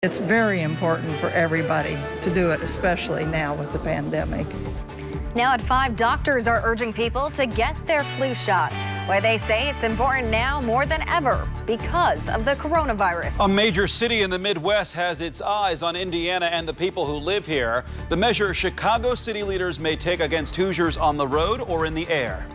It's very important for everybody to do it, especially now with the pandemic. Now at 5, doctors are urging people to get their flu shot. Why they say it's important now more than ever because of the coronavirus. A major city in the Midwest has its eyes on Indiana and the people who live here. The measure Chicago city leaders may take against Hoosiers on the road or in the air.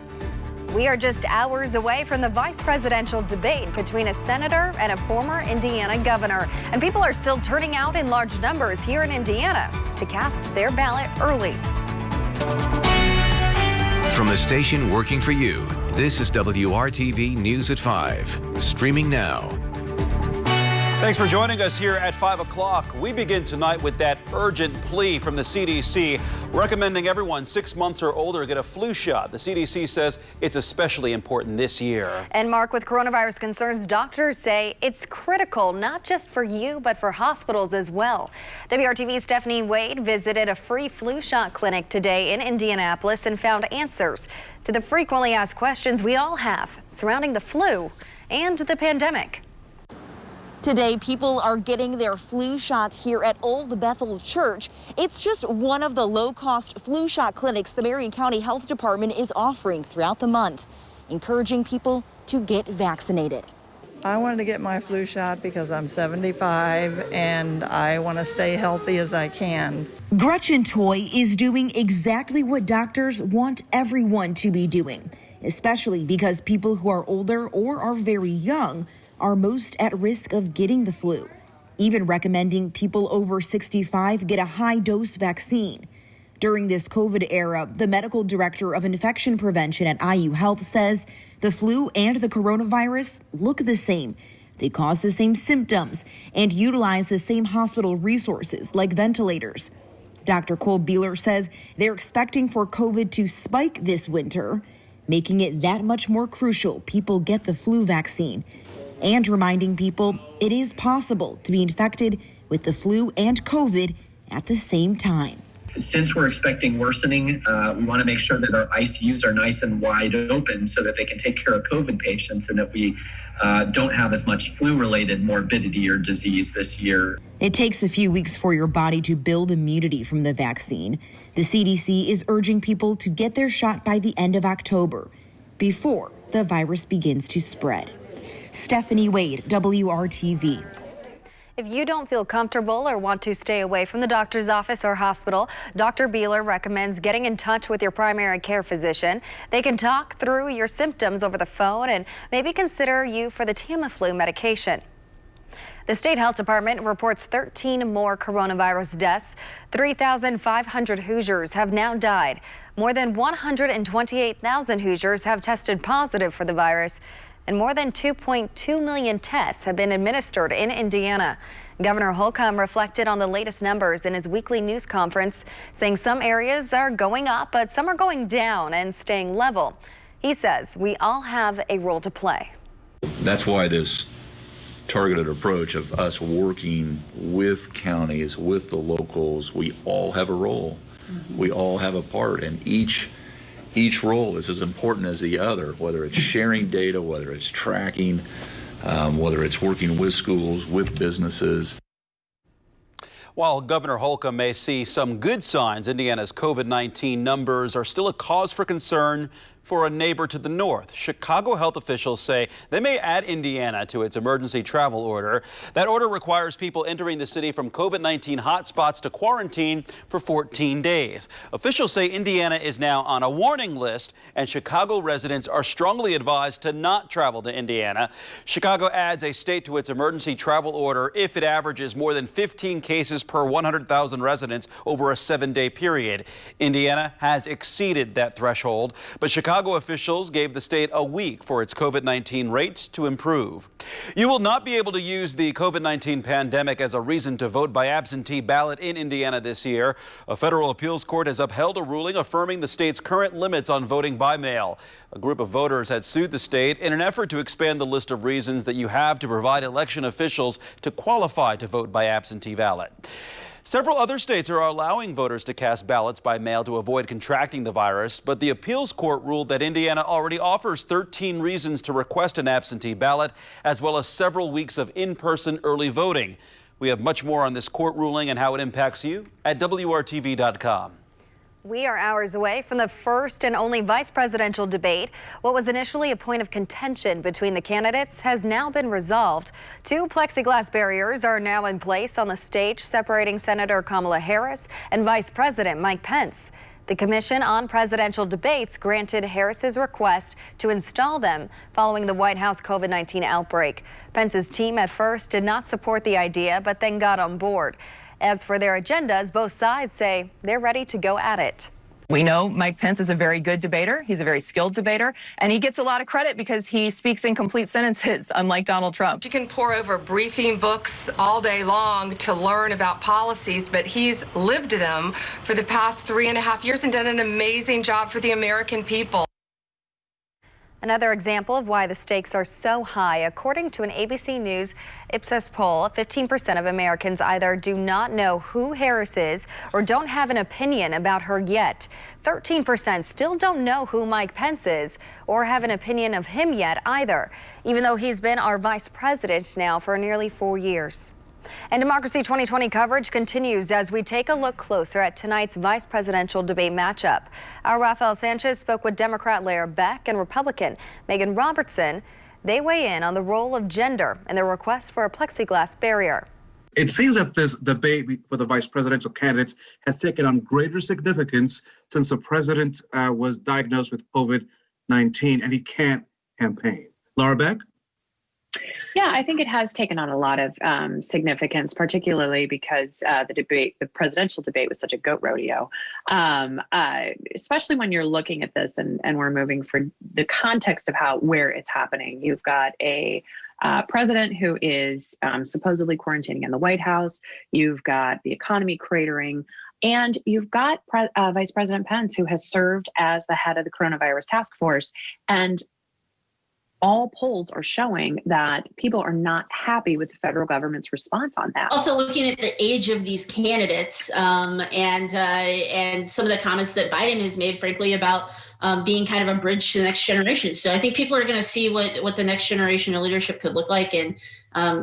We are just hours away from the vice presidential debate between a senator and a former Indiana governor. And people are still turning out in large numbers here in Indiana to cast their ballot early. From the station working for you, this is WRTV News at 5, streaming now. Thanks for joining us here at 5 o'clock. We begin tonight with that urgent plea from the CDC recommending everyone 6 months or older get a flu shot. The CDC says it's especially important this year. And Mark, with coronavirus concerns, doctors say it's critical, not just for you, but for hospitals as well. WRTV's Stephanie Wade visited a free flu shot clinic today in Indianapolis and found answers to the frequently asked questions we all have surrounding the flu and the pandemic. Today, people are getting their flu shot here at Old Bethel Church. It's just one of the low-cost flu shot clinics the Marion County Health Department is offering throughout the month, encouraging people to get vaccinated. I wanted to get my flu shot because I'm 75 and I want to stay healthy as I can. Gretchen Toy is doing exactly what doctors want everyone to be doing, especially because people who are older or are very young are most at risk of getting the flu, even recommending people over 65 get a high-dose vaccine. During this COVID era, the medical director of infection prevention at IU Health says the flu and the coronavirus look the same. They cause the same symptoms and utilize the same hospital resources like ventilators. Dr. Cole Beeler says they're expecting for COVID to spike this winter, making it that much more crucial people get the flu vaccine, and reminding people it is possible to be infected with the flu and COVID at the same time. Since we're expecting worsening, we want to make sure that our ICUs are nice and wide open so that they can take care of COVID patients and that we don't have as much flu-related morbidity or disease this year. It takes a few weeks for your body to build immunity from the vaccine. The CDC is urging people to get their shot by the end of October, before the virus begins to spread. Stephanie Wade, WRTV. If you don't feel comfortable or want to stay away from the doctor's office or hospital, Dr. Beeler recommends getting in touch with your primary care physician. They can talk through your symptoms over the phone and maybe consider you for the Tamiflu medication. The state health department reports 13 more coronavirus deaths. 3,500 Hoosiers have now died. More than 128,000 Hoosiers have tested positive for the virus, and more than 2.2 million tests have been administered in Indiana. Governor Holcomb reflected on the latest numbers in his weekly news conference, saying some areas are going up, but some are going down and staying level. He says we all have a role to play. That's why this targeted approach of us working with counties, with the locals, we all have a role. We all have a part, and each role is as important as the other, whether it's sharing data, whether it's tracking, whether it's working with schools, with businesses. While Governor Holcomb may see some good signs, Indiana's COVID-19 numbers are still a cause for concern for a neighbor to the north. Chicago health officials say they may add Indiana to its emergency travel order. That order requires people entering the city from COVID-19 hotspots to quarantine for 14 days. Officials say Indiana is now on a warning list, and Chicago residents are strongly advised to not travel to Indiana. Chicago adds a state to its emergency travel order if it averages more than 15 cases per 100,000 residents over a 7-day period. Indiana has exceeded that threshold, but Chicago officials gave the state a week for its COVID-19 rates to improve. You will not be able to use the COVID-19 pandemic as a reason to vote by absentee ballot in Indiana this year. A federal appeals court has upheld a ruling affirming the state's current limits on voting by mail. A group of voters had sued the state in an effort to expand the list of reasons that you have to provide election officials to qualify to vote by absentee ballot. Several other states are allowing voters to cast ballots by mail to avoid contracting the virus, but the appeals court ruled that Indiana already offers 13 reasons to request an absentee ballot, as well as several weeks of in-person early voting. We have much more on this court ruling and how it impacts you at WRTV.com. We are hours away from the first and only vice presidential debate. What was initially a point of contention between the candidates has now been resolved. 2 plexiglass barriers are now in place on the stage, separating Senator Kamala Harris and Vice President Mike Pence. The Commission on Presidential Debates granted Harris's request to install them following the White House COVID-19 outbreak. Pence's team at first did not support the idea, but then got on board. As for their agendas, both sides say they're ready to go at it. We know Mike Pence is a very good debater. He's a very skilled debater, and he gets a lot of credit because he speaks in complete sentences, unlike Donald Trump. You can pore over briefing books all day long to learn about policies, but he's lived them for the past 3.5 years and done an amazing job for the American people. Another example of why the stakes are so high. According to an ABC News Ipsos poll, 15% of Americans either do not know who Harris is or don't have an opinion about her yet. 13% still don't know who Mike Pence is or have an opinion of him yet either, even though he's been our vice president now for nearly 4 years. And Democracy 2020 coverage continues as we take a look closer at tonight's vice presidential debate matchup. Our Rafael Sanchez spoke with Democrat Laura Beck and Republican Megan Robertson. They weigh in on the role of gender and their request for a plexiglass barrier. It seems that this debate for the vice presidential candidates has taken on greater significance since the president was diagnosed with COVID-19 and he can't campaign. Laura Beck? Yeah, I think it has taken on a lot of significance, particularly because the presidential debate was such a goat rodeo, especially when you're looking at this and we're moving for the context of where it's happening. You've got a president who is supposedly quarantining in the White House. You've got the economy cratering. And you've got Vice President Pence, who has served as the head of the coronavirus task force. And all polls are showing that people are not happy with the federal government's response on that. Also looking at the age of these candidates and some of the comments that Biden has made, frankly, about being kind of a bridge to the next generation. So I think people are going to see what the next generation of leadership could look like. And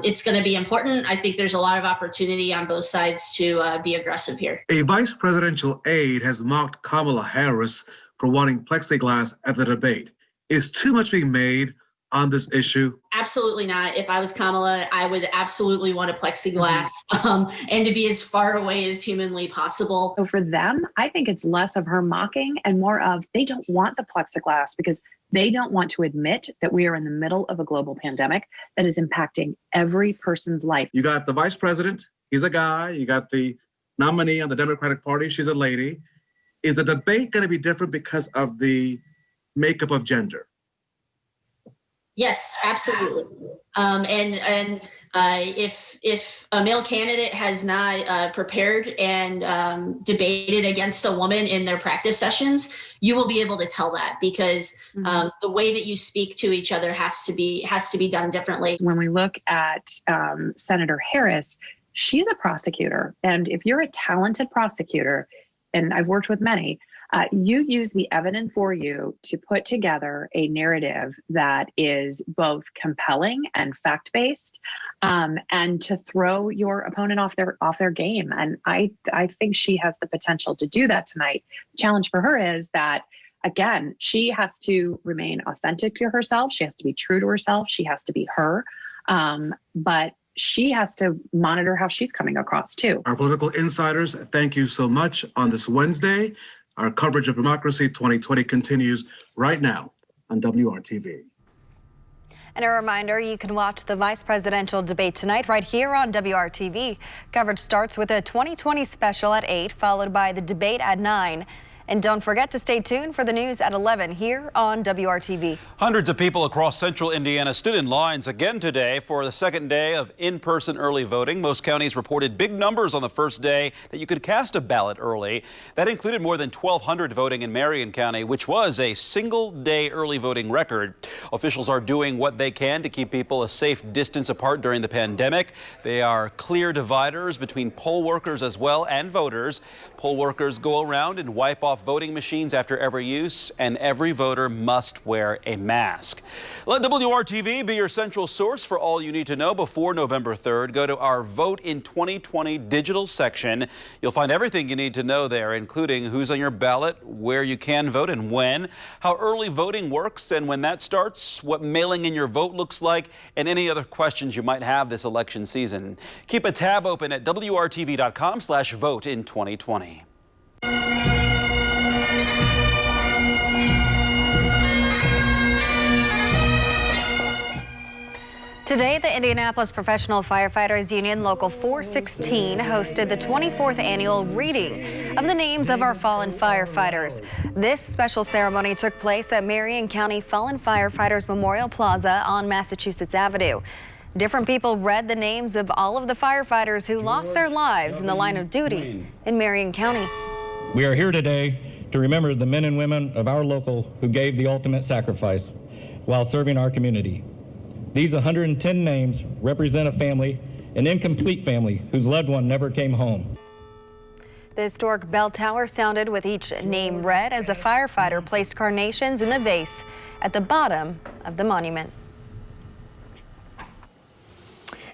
it's going to be important. I think there's a lot of opportunity on both sides to be aggressive here. A vice presidential aide has mocked Kamala Harris for wanting plexiglass at the debate. Is too much being made on this issue? Absolutely not. If I was Kamala, I would absolutely want a plexiglass and to be as far away as humanly possible. So for them, I think it's less of her mocking and more of they don't want the plexiglass because they don't want to admit that we are in the middle of a global pandemic that is impacting every person's life. You got the vice president, he's a guy. You got the nominee on the Democratic Party, she's a lady. Is the debate going to be different because of the makeup of gender? Yes, absolutely. If a male candidate has not prepared and debated against a woman in their practice sessions, you will be able to tell that because the way that you speak to each other has to be done differently. When we look at Senator Harris, she's a prosecutor, and if you're a talented prosecutor, and I've worked with many, you use the evidence for you to put together a narrative that is both compelling and fact-based, and to throw your opponent off their game. And I think she has the potential to do that tonight. The challenge for her is that, again, she has to remain authentic to herself. She has to be true to herself. She has to be her. But she has to monitor how she's coming across too. Our political insiders, thank you so much on this Wednesday. Our coverage of Democracy 2020 continues right now on WRTV. And a reminder, you can watch the vice presidential debate tonight right here on WRTV. Coverage starts with a 2020 special at 8, followed by the debate at 9. And don't forget to stay tuned for the news at 11 here on WRTV. Hundreds of people across central Indiana stood in lines again today for the second day of in-person early voting. Most counties reported big numbers on the first day that you could cast a ballot early. That included more than 1,200 voting in Marion County, which was a single-day early voting record. Officials are doing what they can to keep people a safe distance apart during the pandemic. They are clear dividers between poll workers as well and voters. Poll workers go around and wipe off off voting machines after every use, and every voter must wear a mask. Let WRTV be your central source for all you need to know before November 3rd. Go to our Vote in 2020 digital section. You'll find everything you need to know there, including who's on your ballot, where you can vote and when, how early voting works and when that starts, what mailing in your vote looks like, and any other questions you might have this election season. Keep a tab open at WRTV.com/vote in 2020. Today, the Indianapolis Professional Firefighters Union Local 416 hosted the 24th annual reading of the names of our fallen firefighters. This special ceremony took place at Marion County Fallen Firefighters Memorial Plaza on Massachusetts Avenue. Different people read the names of all of the firefighters who lost their lives in the line of duty in Marion County. We are here today to remember the men and women of our local who gave the ultimate sacrifice while serving our community. These 110 names represent a family, an incomplete family, whose loved one never came home. The historic bell tower sounded with each name read as a firefighter placed carnations in the vase at the bottom of the monument.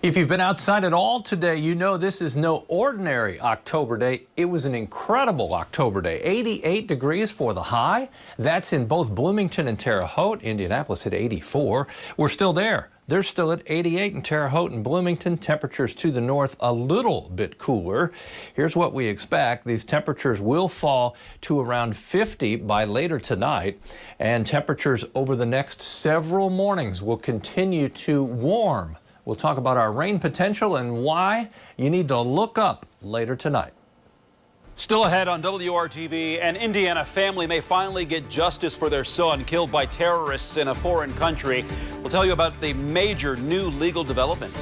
If you've been outside at all today, you know this is no ordinary October day. It was an incredible October day. 88 degrees for the high. That's in both Bloomington and Terre Haute. Indianapolis hit 84. We're still there. They're still at 88 in Terre Haute and Bloomington. Temperatures to the north a little bit cooler. Here's what we expect. These temperatures will fall to around 50 by later tonight, and temperatures over the next several mornings will continue to warm. We'll talk about our rain potential and why you need to look up later tonight. Still ahead on WRTV, an Indiana family may finally get justice for their son killed by terrorists in a foreign country. We'll tell you about the major new legal development.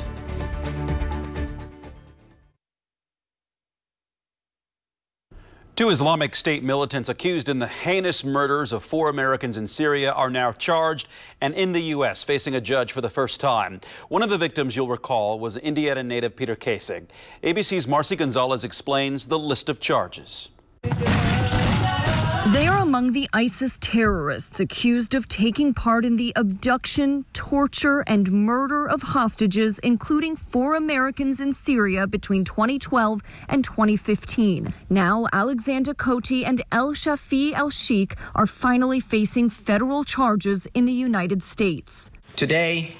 Two Islamic State militants accused in the heinous murders of 4 Americans in Syria are now charged and in the U.S. facing a judge for the first time. One of the victims, you'll recall, was Indiana native Peter Kasich. ABC's Marcy Gonzalez explains the list of charges. They are among the ISIS terrorists accused of taking part in the abduction, torture, and murder of hostages, including 4 Americans in Syria between 2012 and 2015. Now, Alexander Koti and El Shafi El Sheikh are finally facing federal charges in the United States. Today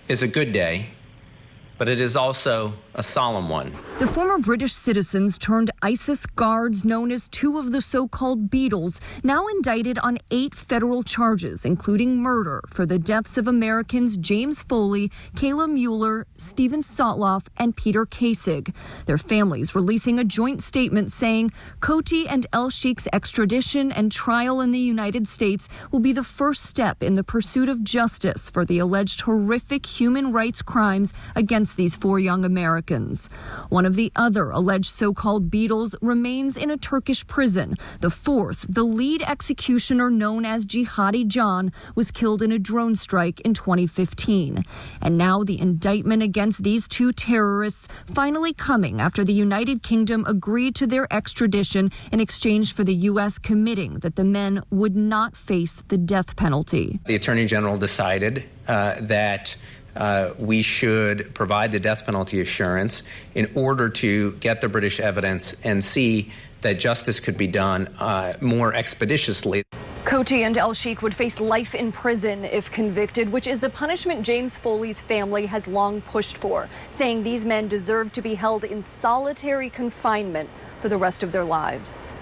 is a good day, but it is also a solemn one. The former British citizens turned ISIS guards known as 2 of the so-called Beatles, now indicted on 8 federal charges, including murder for the deaths of Americans James Foley, Kayla Mueller, Stephen Sotloff, and Peter Kasich. Their families releasing a joint statement saying Koti and El Sheikh's extradition and trial in the United States will be the first step in the pursuit of justice for the alleged horrific human rights crimes against these 4 young Americans. One of the other alleged so-called Beatles remains in a Turkish prison. The 4th, the lead executioner known as Jihadi John, was killed in a drone strike in 2015. And now the indictment against these 2 terrorists finally coming after the United Kingdom agreed to their extradition in exchange for the U.S. committing that the men would not face the death penalty. The Attorney General decided that we should provide the death penalty assurance in order to get the British evidence and see that justice could be done more expeditiously. Koti and El Sheikh would face life in prison if convicted, which is the punishment James Foley's family has long pushed for, saying these men deserve to be held in solitary confinement for the rest of their lives.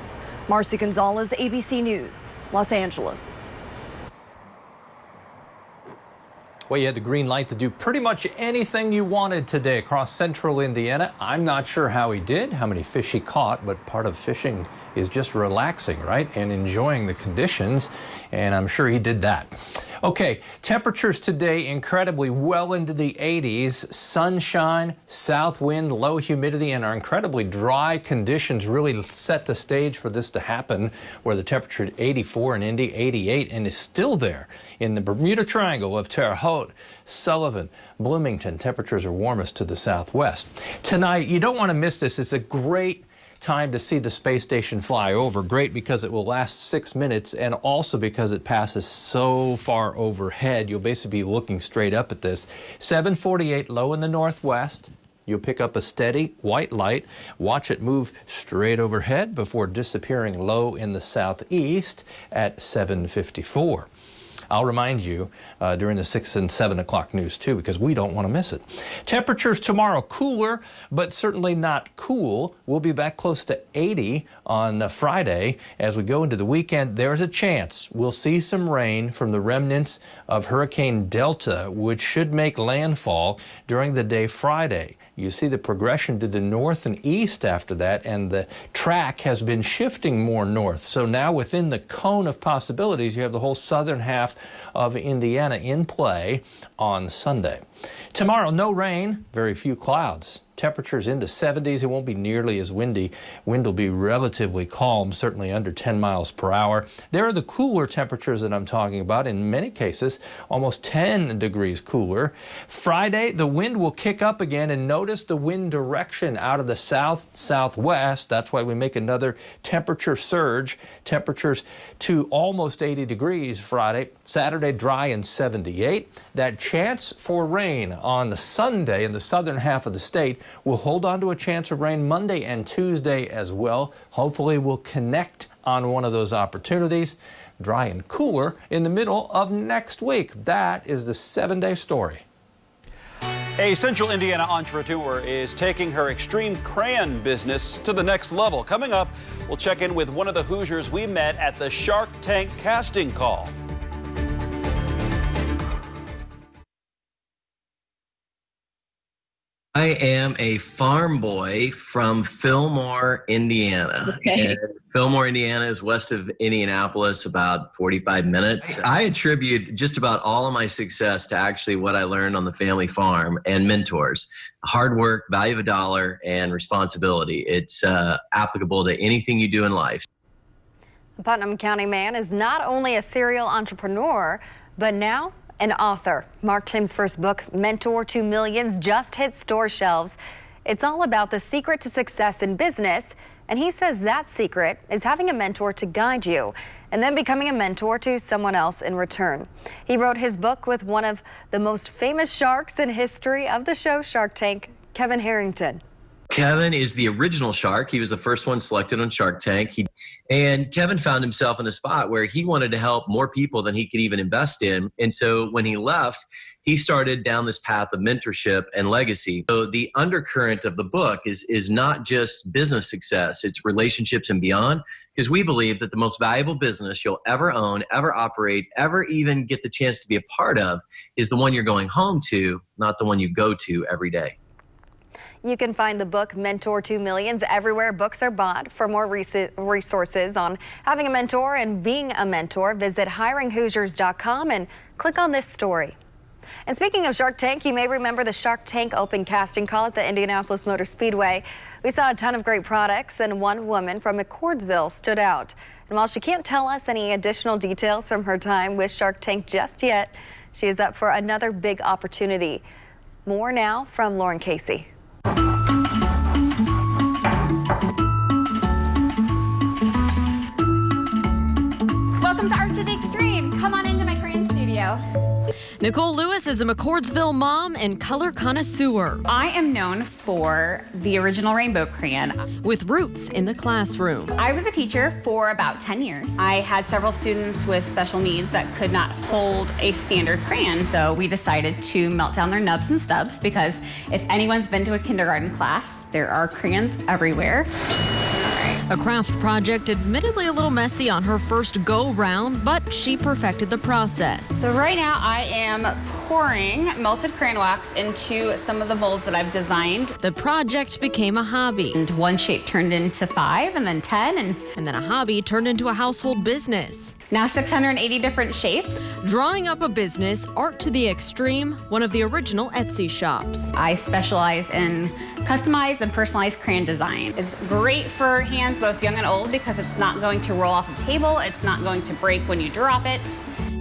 Marcy Gonzalez, ABC News, Los Angeles. Well, you had the green light to do pretty much anything you wanted today across central Indiana. I'm not sure how he did, how many fish he caught, but part of fishing is just relaxing, right? And enjoying the conditions, and I'm sure he did that. Okay, temperatures today incredibly well into the 80s. Sunshine, south wind, low humidity, and our incredibly dry conditions really set the stage for this to happen, where the temperature at 84 in Indy, 88, and is still there in the Bermuda Triangle of Terre Haute, Sullivan, Bloomington. Temperatures are warmest to the southwest. Tonight, you don't want to miss this. It's a great time to see the space station fly over. Great because it will last 6 minutes, and also because it passes so far overhead. You'll basically be looking straight up at this. 7:48 low in the northwest. You'll pick up a steady white light. Watch it move straight overhead before disappearing low in the southeast at 7:54. I'll remind you during the 6 and 7 o'clock news too, because we don't want to miss it. Temperatures tomorrow cooler, but certainly not cool. We'll be back close to 80 on Friday. As we go into the weekend, there's a chance we'll see some rain from the remnants of Hurricane Delta, which should make landfall during the day Friday. You see the progression to the north and east after that, and the track has been shifting more north. So now within the cone of possibilities, you have the whole southern half of Indiana in play on Sunday. Tomorrow, no rain, very few clouds. Temperatures into 70s. It won't be nearly as windy. Wind will be relatively calm, certainly under 10 miles per hour. There are the cooler temperatures that I'm talking about. In many cases, almost 10 degrees cooler. Friday, the wind will kick up again, and notice the wind direction out of the south-southwest. That's why we make another temperature surge. Temperatures to almost 80 degrees Friday. Saturday, dry and 78. That chance for rain on the Sunday in the southern half of the state. We'll hold on to a chance of rain Monday and Tuesday as well. Hopefully we'll connect on one of those opportunities. Dry and cooler in the middle of next week. That is the 7-day story. A Central Indiana entrepreneur is taking her extreme crayon business to the next level. Coming up, we'll check in with one of the Hoosiers we met at the Shark Tank casting call. I am a farm boy from Fillmore, Indiana. Okay. And Fillmore, Indiana is west of Indianapolis, about 45 minutes. I attribute just about all of my success to actually what I learned on the family farm and mentors. Hard work, value of a dollar, and responsibility. It's applicable to anything you do in life. The Putnam County man is not only a serial entrepreneur, but now an author. Mark Tim's first book, Mentor to Millions, just hit store shelves. It's all about the secret to success in business, and he says that secret is having a mentor to guide you and then becoming a mentor to someone else in return. He wrote his book with one of the most famous sharks in history of the show Shark Tank, Kevin Harrington. Kevin is the original shark. He was the first one selected on Shark Tank. And Kevin found himself in a spot where he wanted to help more people than he could even invest in. And so when he left, he started down this path of mentorship and legacy. So the undercurrent of the book is not just business success, it's relationships and beyond, because we believe that the most valuable business you'll ever own, ever operate, ever even get the chance to be a part of is the one you're going home to, not the one you go to every day. You can find the book Mentor to Millions everywhere books are bought. For more resources on having a mentor and being a mentor, visit hiringhoosiers.com and click on this story. And speaking of Shark Tank, you may remember the Shark Tank Open casting call at the Indianapolis Motor Speedway. We saw a ton of great products, and one woman from McCordsville stood out. And while she can't tell us any additional details from her time with Shark Tank just yet, she is up for another big opportunity. More now from Lauren Casey. Welcome to Art to the Extreme. Come on into my crayon studio. Nicole Lewis is a McCordsville mom and color connoisseur. I am known for the original rainbow crayon. With roots in the classroom. I was a teacher for about 10 years. I had several students with special needs that could not hold a standard crayon, so we decided to melt down their nubs and stubs, because if anyone's been to a kindergarten class, there are crayons everywhere. A craft project admittedly a little messy on her first go-round, but she perfected the process. So right now I am pouring melted crayon wax into some of the molds that I've designed. The project became a hobby. And one shape turned into 5 and then 10 and then a hobby turned into a household business. Now 680 different shapes. Drawing up a business, Art to the Extreme, one of the original Etsy shops. I specialize in customized and personalized crayon design. It's great for hands both young and old because it's not going to roll off the table. It's not going to break when you drop it.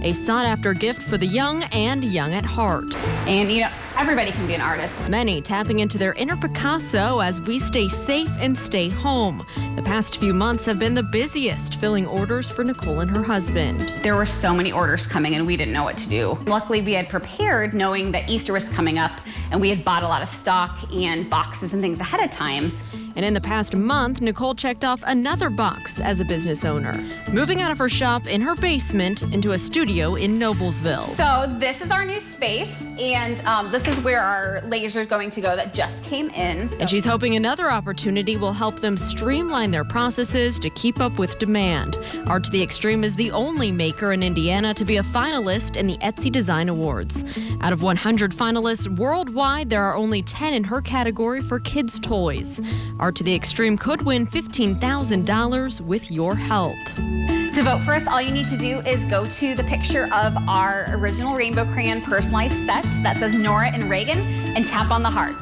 a sought-after gift for the young and young at heart. And, everybody can be an artist. Many tapping into their inner Picasso as we stay safe and stay home. The past few months have been the busiest, filling orders for Nicole and her husband. There were so many orders coming and we didn't know what to do. Luckily, we had prepared knowing that Easter was coming up and we had bought a lot of stock and boxes and things ahead of time. And in the past month, Nicole checked off another box as a business owner, moving out of her shop in her basement into a studio in Noblesville. So this is our new space, and this is where our laser is going to go that just came in. And she's hoping another opportunity will help them streamline their processes to keep up with demand. Art to the Extreme is the only maker in Indiana to be a finalist in the Etsy Design Awards. Out of 100 finalists worldwide, there are only 10 in her category for kids' toys. Art to the Extreme could win $15,000 with your help. To vote for us, all you need to do is go to the picture of our original Rainbow Crayon personalized set that says Nora and Reagan and tap on the heart.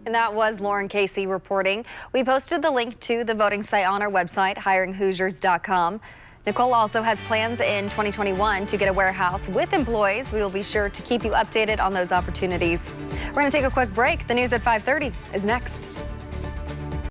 And that was Lauren Casey reporting. We posted the link to the voting site on our website, hiringhoosiers.com. Nicole also has plans in 2021 to get a warehouse with employees. We will be sure to keep you updated on those opportunities. We're going to take a quick break. The news at 5:30 is next.